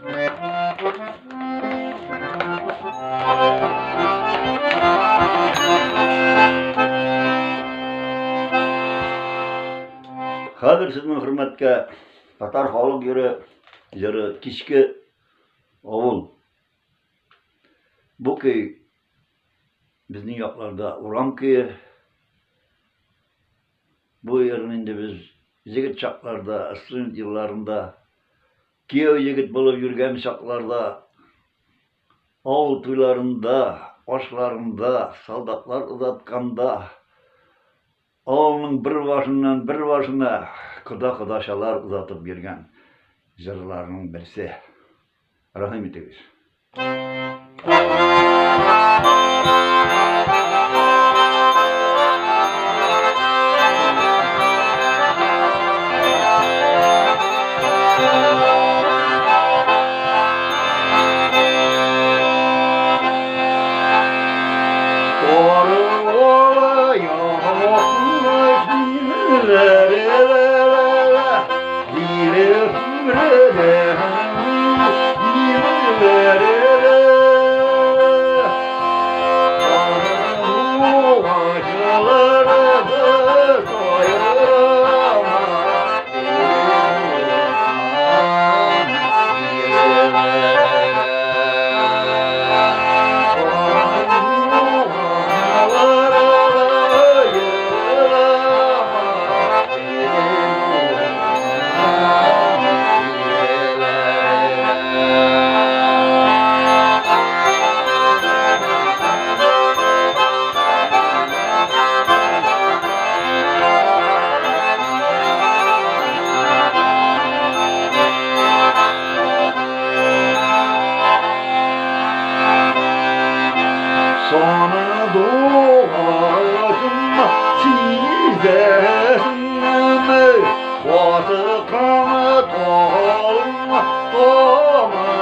Hazır sizin hürmetke Tatar halk yeri Kişki Ovul. Bu köy bizning yoqlarda Uram köyü. Bu yerinde biz yigit çaklarda, student yıllarında kuyov yigit bulup yürgen çaklarda, avul toylarında, oşlarında, soldatlar uzatkanda, avulun bir başından bir başına kudaşalar uzatıp yürgen jırlarının birisi. Rahim etiniz. Sana doğacım çizesinme, vatı kanı doğalım, doğma